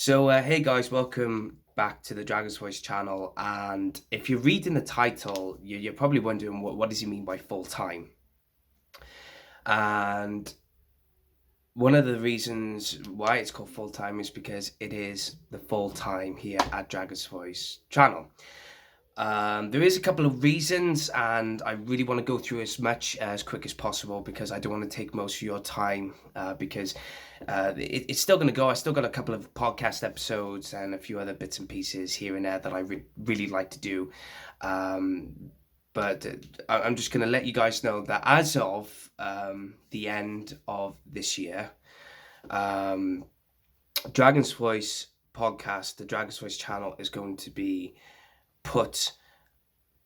Hey guys, welcome back to the Dragon's Voice channel. And if you're reading the title, you're probably wondering what does he mean by full time? And one of the reasons why it's called full time is because it is the full time here at Dragon's Voice channel. There is a couple of reasons, and I really want to go through as quick as possible because I don't want to take most of your time. Because it's still going to go. I still got a couple of podcast episodes and a few other bits and pieces here and there that I really like to do. But I'm just going to let you guys know that as of the end of this year, um, Dragon's Voice podcast, the Dragon's Voice channel, is going to be put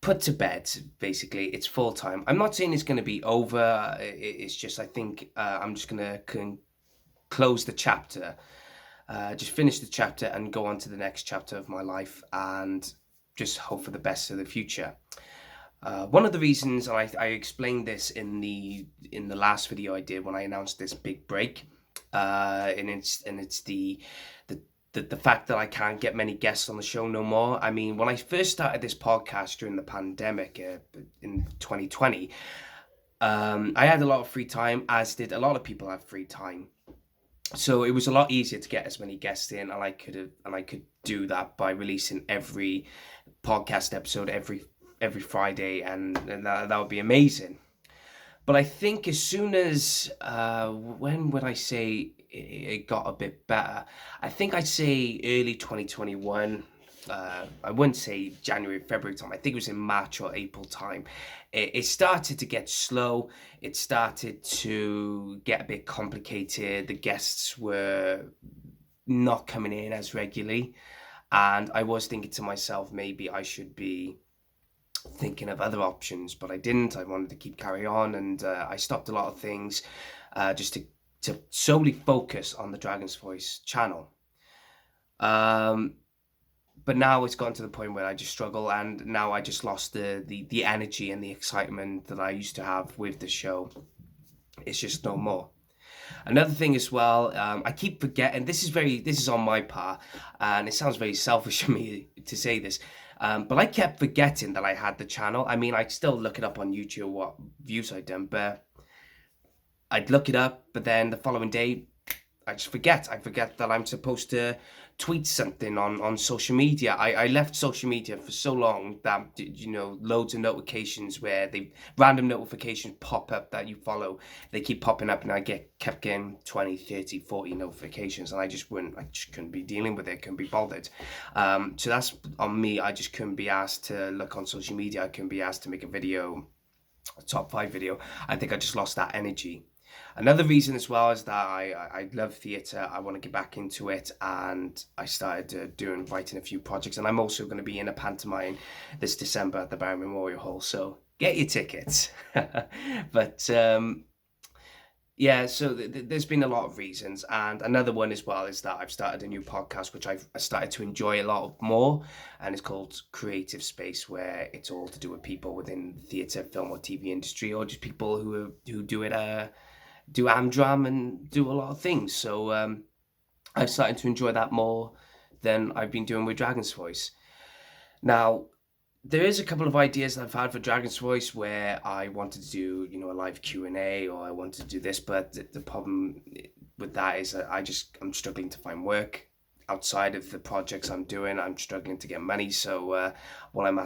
put to bed. Basically, it's full time. I'm not saying it's going to be over. It's just I think I'm just going to close the chapter, just finish the chapter and go on to the next chapter of my life and just hope for the best for the future. One of the reasons, and I explained this in the last video I did when I announced this big break, and it's the fact that I can't get many guests on the show no more. I mean, when I first started this podcast during the pandemic in 2020, I had a lot of free time, as did a lot of people have free time. So it was a lot easier to get as many guests in, and I could do that by releasing every podcast episode every Friday, and that would be amazing. But I think as soon as when would I say it got a bit better? I think I'd say early 2021. I wouldn't say January, February time. I think it was in March or April time. It started to get slow. It started to get a bit complicated. The guests were not coming in as regularly. And I was thinking to myself, maybe I should be thinking of other options, but I didn't. I wanted to keep carry on, and I stopped a lot of things just to solely focus on the Dragon's Voice channel. But now it's gotten to the point where I just struggle, and now I just lost the energy and the excitement that I used to have with the show. It's just no more. Another thing as well, I keep forgetting. This is on my part, and it sounds very selfish of me to say this, but I kept forgetting that I had the channel. I mean, I'd still look it up on YouTube what views I'd done, but I'd look it up, but then the following day, I just forget. I forget that I'm supposed to tweet something on social media. I left social media for so long that, loads of notifications where random notifications pop up that you follow. They keep popping up, and I kept getting 20, 30, 40 notifications, and I just couldn't be dealing with it, couldn't be bothered. So that's on me. I just couldn't be asked to look on social media. I couldn't be asked to make a top 5 video. I think I just lost that energy. Another reason as well is that I love theatre. I want to get back into it, and I started writing a few projects, and I'm also going to be in a pantomime this December at the Barrow Memorial Hall, so get your tickets. But yeah, so there's been a lot of reasons, and another one as well is that I've started a new podcast which I started to enjoy a lot more, and it's called Creative Space, where it's all to do with people within the theatre, film, or TV industry, or just people who do it do Amdram and do a lot of things. So I've started to enjoy that more than I've been doing with Dragon's Voice. Now, there is a couple of ideas that I've had for Dragon's Voice where I wanted to do, a live Q&A, or I wanted to do this, but the problem with that is that I'm struggling to find work outside of the projects I'm doing. I'm struggling to get money, so what I'm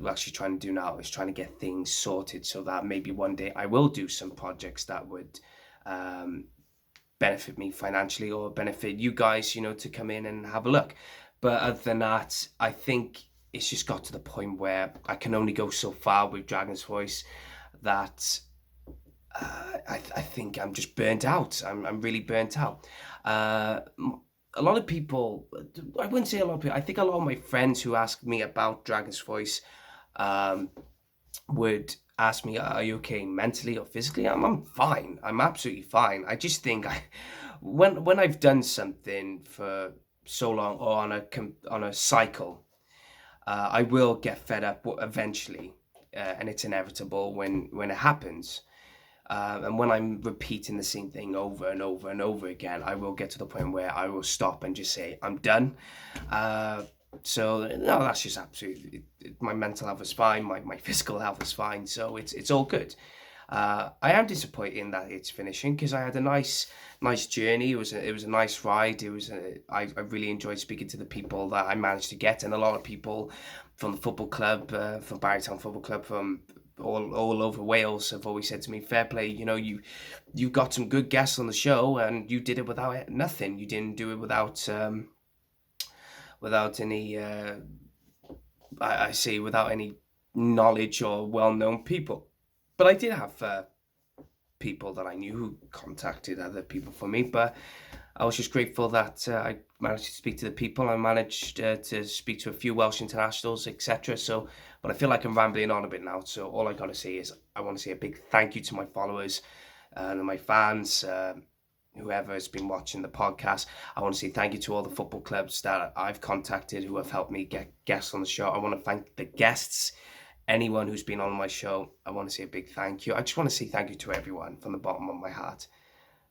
actually trying to do now is trying to get things sorted so that maybe one day I will do some projects that would benefit me financially, or benefit you guys, to come in and have a look. But other than that, I think it's just got to the point where I can only go so far with Dragon's Voice, that I think I'm just burnt out. I'm really burnt out. A lot of people, I wouldn't say a lot of people, I think a lot of my friends who ask me about Dragon's Voice would ask me, "Are you okay mentally or physically?" I'm fine. I'm absolutely fine. I just think when I've done something for so long, or on a cycle, I will get fed up eventually, and it's inevitable when it happens. And when I'm repeating the same thing over and over and over again, I will get to the point where I will stop and just say, I'm done. So no, that's just absolutely, my mental health is fine, my physical health is fine, so it's all good. I am disappointed in that it's finishing because I had a nice journey. It was a nice ride. I really enjoyed speaking to the people that I managed to get, and a lot of people from the football club, from Barrytown Football Club, from all over Wales have always said to me, "Fair play, you got some good guests on the show, and you did it without nothing. You didn't do it without any I say without any knowledge or well-known people." But I did have people that I knew who contacted other people for me. But I was just grateful that I managed to speak to the people. I managed to speak to a few Welsh internationals, etc. So, but I feel like I'm rambling on a bit now. So all I gotta say is I want to say a big thank you to my followers and my fans. Whoever has been watching the podcast, I want to say thank you to all the football clubs that I've contacted who have helped me get guests on the show. I want to thank the guests, anyone who's been on my show. I want to say a big thank you. I just want to say thank you to everyone from the bottom of my heart.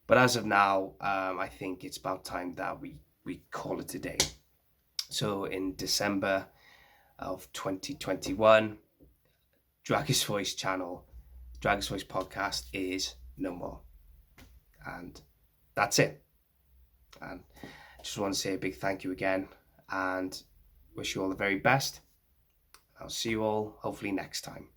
But as of now, I think it's about time that we call it a day. So in December of 2021, Dragons Voice channel, Dragons Voice podcast is no more. And that's it. And I just want to say a big thank you again and wish you all the very best. I'll see you all hopefully next time.